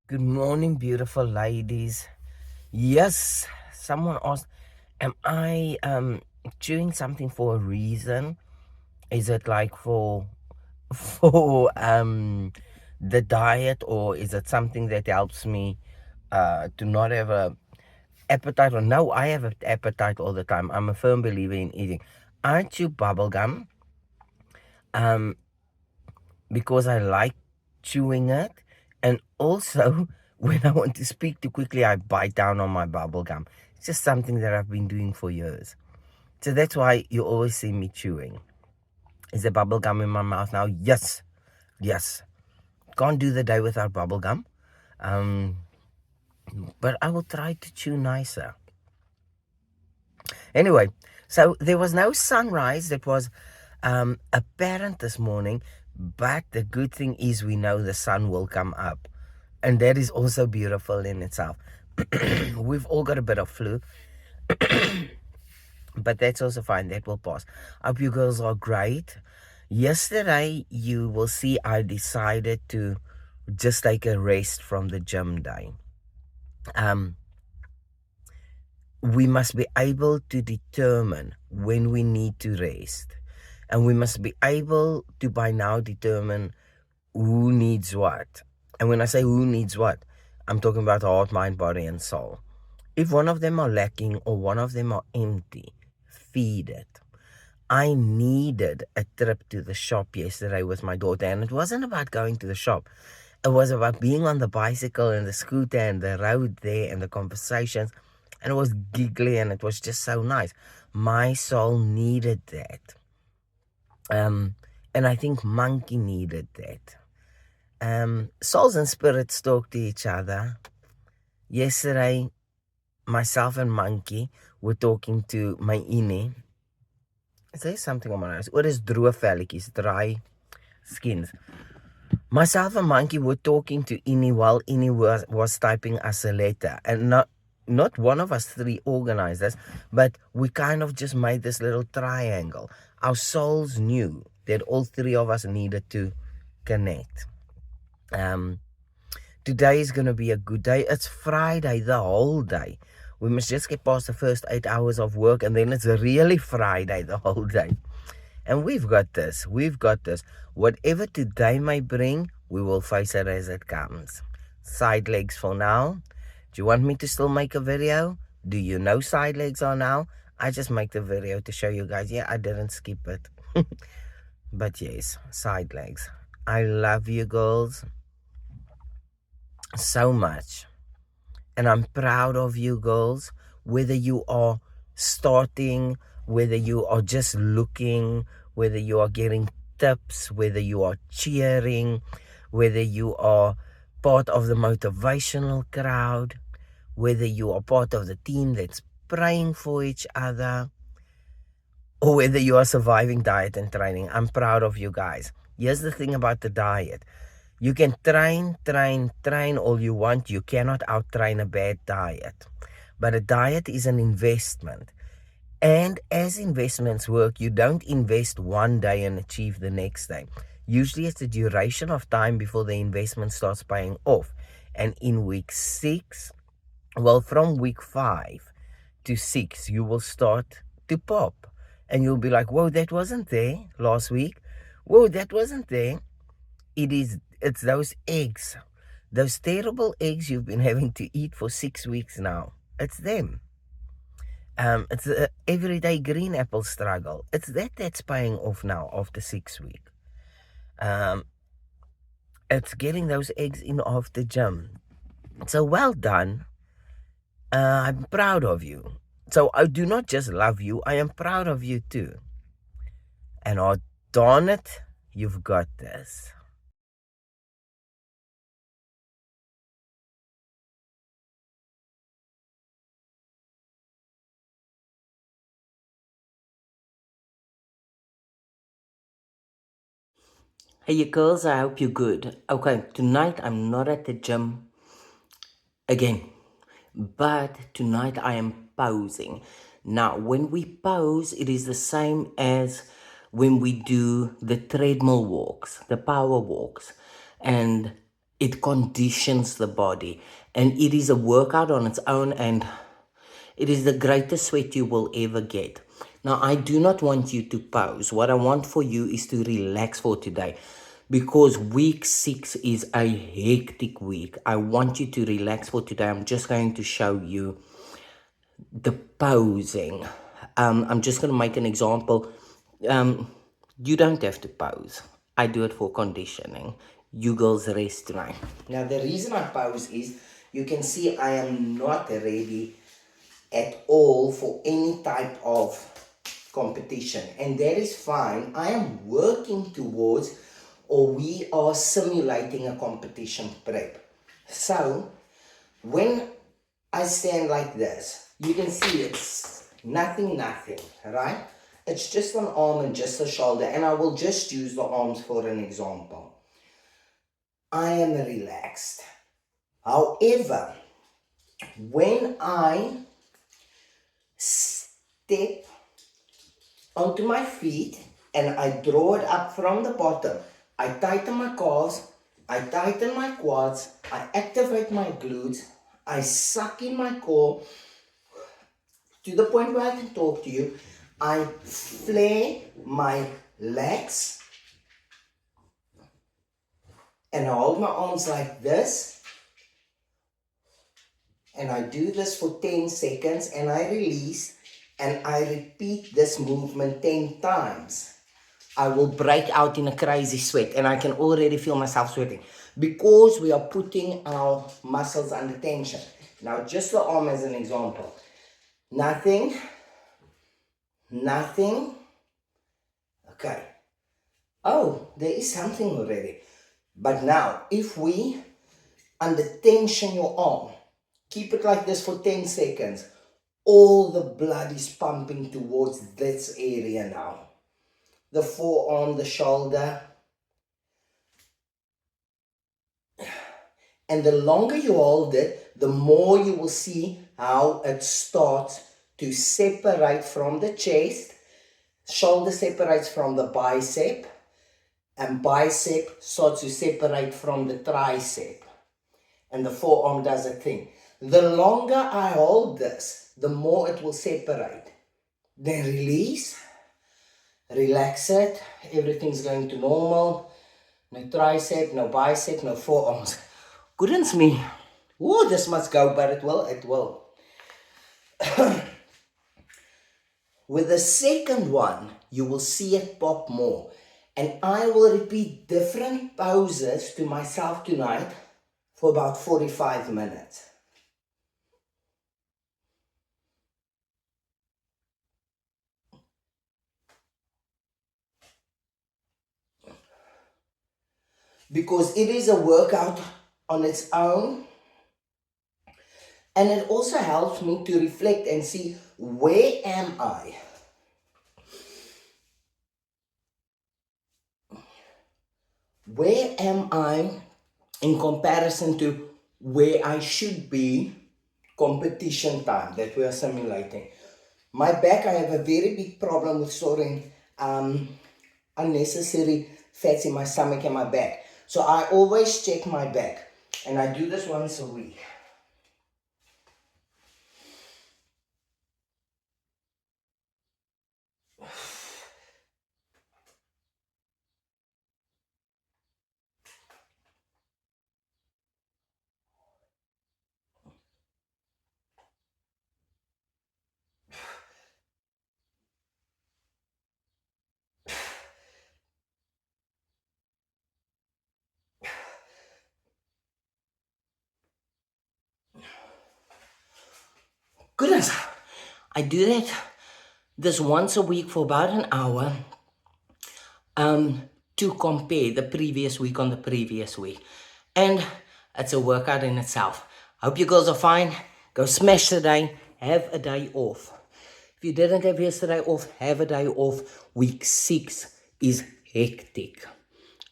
Good morning, beautiful ladies. Yes, someone asked, am I chewing something for a reason? Is it like for for the diet, or is it something that helps me to not have a appetite? Or no, I have an appetite all the time. I'm a firm believer in eating. I chew bubble gum um because I like chewing it, and also when I want to speak too quickly, I bite down on my bubble gum. It's just something that I've been doing for years. So that's why you always see me chewing. Is there bubble gum in my mouth now? Yes, yes. Can't do the day without bubble gum. Um, but I will try to chew nicer. Anyway, so there was no sunrise that was apparent this morning, but the good thing is we know the sun will come up. And that is also beautiful in itself. We've all got a bit of flu, but that's also fine. That will pass. I hope you girls are great. Yesterday, you will see I decided to just take a rest from the gym day. Um, we must be able to determine when we need to rest. And we must be able to by now determine who needs what. And when I say who needs what, I'm talking about heart, mind, body, and soul. If one of them are lacking or one of them are empty, feed it. I needed a trip to the shop yesterday with my daughter, and it wasn't about going to the shop. It was about being on the bicycle and the scooter and the road there and the conversations, and it was giggly and it was just so nice. My soul needed that. And I think Monkey needed that. Souls and spirits talk to each other. Yesterday, myself and Monkey were talking to my Ine. Is there something on my nose? What is droë velletjies, dry skins? Myself and Monkey were talking to Ini while Ini was typing us a letter. And not one of us three organized this, but we kind of just made this little triangle. Our souls knew that all three of us needed to connect. Today is going to be a good day. It's Friday the whole day. We must just get past the first 8 hours of work, and then it's really Friday the whole day. And we've got this. We've got this. Whatever today may bring, we will face it as it comes. Side legs for now. Do you want me to still make a video? Do you know side legs are now? I just make the video to show you guys. Yeah, I didn't skip it. But yes, side legs. I love you girls so much. And I'm proud of you girls, whether you are starting, whether you are just looking, whether you are getting tips, whether you are cheering, whether you are part of the motivational crowd, whether you are part of the team that's praying for each other, or whether you are surviving diet and training. I'm proud of you guys. Here's the thing about the diet. You can train all you want. You cannot out-train a bad diet. But a diet is an investment. And as investments work, you don't invest one day and achieve the next day. Usually it's the duration of time before the investment starts paying off. And in week 6, well, from week 5 to 6, you will start to pop. And you'll be like, whoa, that wasn't there last week. Whoa, that wasn't there. It's those eggs, those terrible eggs you've been having to eat for 6 weeks now. It's them. It's the everyday green apple struggle. It's that's paying off now after 6 weeks. Um, it's getting those eggs in off the gym. So well done. I'm proud of you. So I do not just love you, I am proud of you too. And oh darn it, you've got this. Hey, you girls, I hope you're good. Okay, tonight I'm not at the gym again, but tonight I am posing. Now, when we pose, it is the same as when we do the treadmill walks, the power walks. And It conditions the body, and it is a workout on its own, and it is the greatest sweat you will ever get. Now, I do not want you to pause. What I want for you is to relax for today, because week 6 is a hectic week. I want you to relax for today. I'm just going to show you the posing. I'm just going to make an example. You don't have to pose. I do it for conditioning. You girls rest tonight. Now, the reason I pose is you can see I am not ready at all for any type of competition, and that is fine. I am working towards, or we are simulating a competition prep. So when I stand like this, you can see it's nothing, right? It's just an arm and just a shoulder, and I will just use the arms for an example. I am relaxed. However, when I step onto my feet and I draw it up from the bottom, I tighten my calves, I tighten my quads, I activate my glutes, I suck in my core to the point where I can talk to you. I flare my legs and I hold my arms like this, and I do this for 10 seconds and I release, and I repeat this movement 10 times. I will break out in a crazy sweat, and I can already feel myself sweating because we are putting our muscles under tension. Now, just the arm as an example. Nothing. Okay. Oh, there is something already. But now, if we under tension your arm, keep it like this for 10 seconds, all the blood is pumping towards this area now. The forearm, the shoulder. And the longer you hold it, the more you will see how it starts to separate from the chest. Shoulder separates from the bicep, and bicep starts to separate from the tricep. And the forearm does a thing. The longer I hold this, the more it will separate. Then release, relax it, everything's going to normal. No tricep, no bicep, no forearms. Goodness me. Oh, this must go, but it will. With the second one, you will see it pop more. And I will repeat different poses to myself tonight for about 45 minutes. Because it is a workout on its own. And it also helps me to reflect and see, where am I? Where am I in comparison to where I should be competition time that we are simulating? My back, I have a very big problem with storing unnecessary fats in my stomach and my back. So I always check my back, and I do this once a week. Goodness, I do that this once a week for about an hour to compare the previous week on the previous week. And it's a workout in itself. Hope you girls are fine. Go smash today. Have a day off. If you didn't have yesterday off, have a day off. Week 6 is hectic.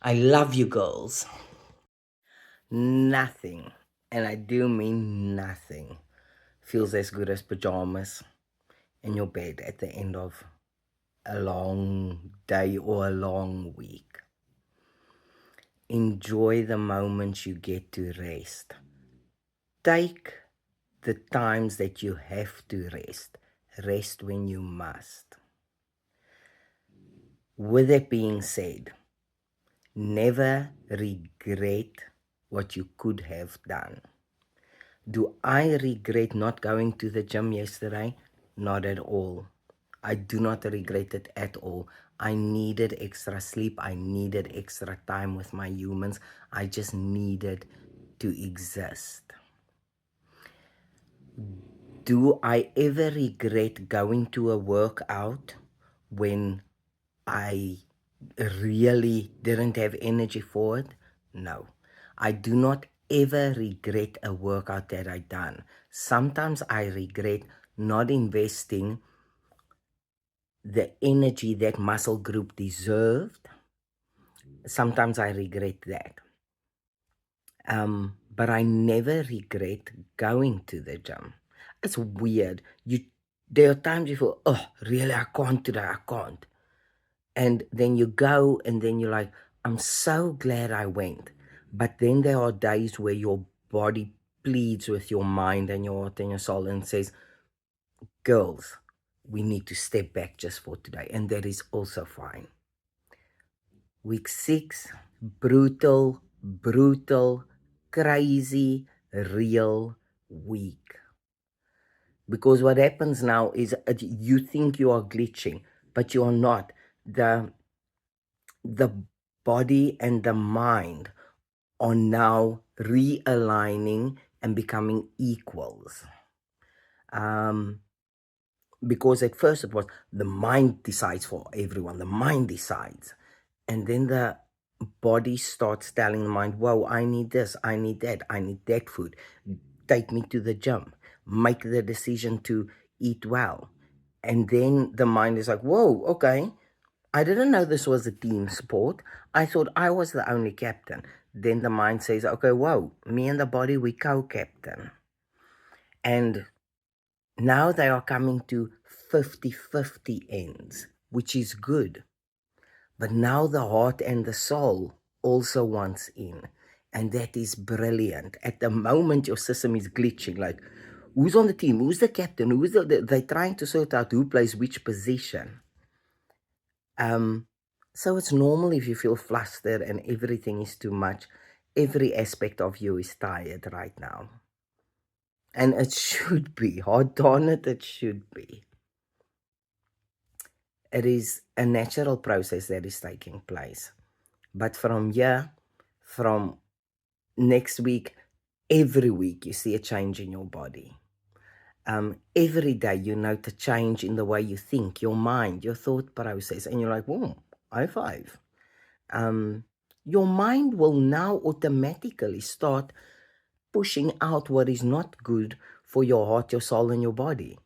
I love you girls. Nothing, and I do mean nothing, feels as good as pajamas in your bed at the end of a long day or a long week. Enjoy the moments you get to rest. Take the times that you have to rest. Rest when you must. With that being said, never regret what you could have done. Do I regret not going to the gym yesterday? Not at all. I do not regret it at all. I needed extra sleep. I needed extra time with my humans. I just needed to exist. Do I ever regret going to a workout when I really didn't have energy for it? No. I do not ever regret a workout that I done. Sometimes I regret not investing the energy that muscle group deserved. Sometimes I regret that. But I never regret going to the gym. It's weird. There are times you feel, oh, really, I can't today, I can't. And then you go and then you're like, I'm so glad I went. But then there are days where your body pleads with your mind and your heart and your soul and says, girls, we need to step back just for today. And that is also fine. Week 6, brutal, crazy, real week. Because what happens now is you think you are glitching, but you are not. The body and the mind are now realigning and becoming equals. Because at first it was the mind decides for everyone. The mind decides. And then the body starts telling the mind, whoa, I need this, I need that, I need that food. Take me to the gym. Make the decision to eat well. And then the mind is like, whoa, okay. I didn't know this was a team sport. I thought I was the only captain. Then the mind says, okay, whoa, me and the body, we co-captain. And now they are coming to 50-50 ends, which is good. But now the heart and the soul also wants in. And that is brilliant. At the moment, your system is glitching. Like, who's on the team? Who's the captain? They're trying to sort out who plays which position. So it's normal if you feel flustered and everything is too much. Every aspect of you is tired right now. And it should be. Hard darn it, it should be. It is a natural process that is taking place. But from next week, every week, you see a change in your body. Every day you note a change in the way you think, your mind, your thought process, and you're like, whoa, high five. Your mind will now automatically start pushing out what is not good for your heart, your soul, and your body.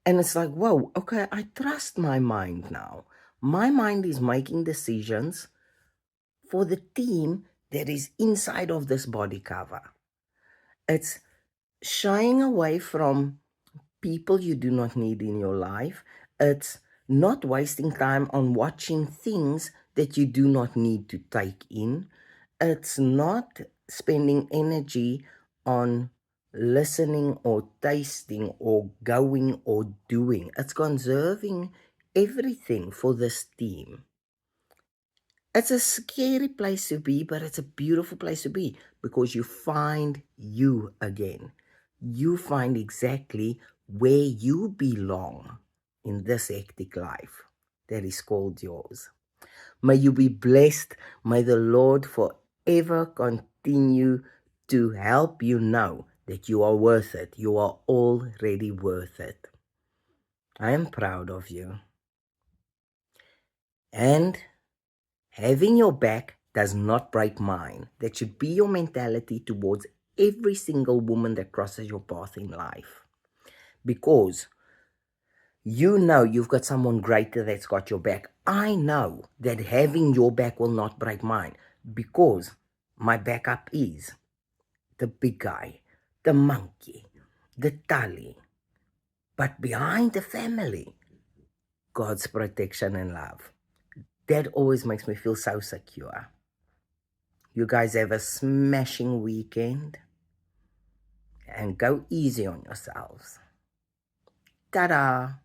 And it's like, whoa, okay, I trust my mind now. My mind is making decisions for the team that is inside of this body cover. It's shying away from people you do not need in your life. It's not wasting time on watching things that you do not need to take in. It's not spending energy on listening or tasting or going or doing. It's conserving everything for this team. It's a scary place to be, but it's a beautiful place to be because you find you again. You find exactly where you belong in this hectic life that is called yours. May you be blessed. May the Lord forever continue to help you know that you are worth it. You are already worth it. I am proud of you. And having your back does not break mine. That should be your mentality towards every single woman that crosses your path in life. Because you know you've got someone greater that's got your back. I know that having your back will not break mine because my backup is the big guy, the monkey, the tally. But behind the family, God's protection and love. That always makes me feel so secure. You guys have a smashing weekend and go easy on yourselves. Ta-da!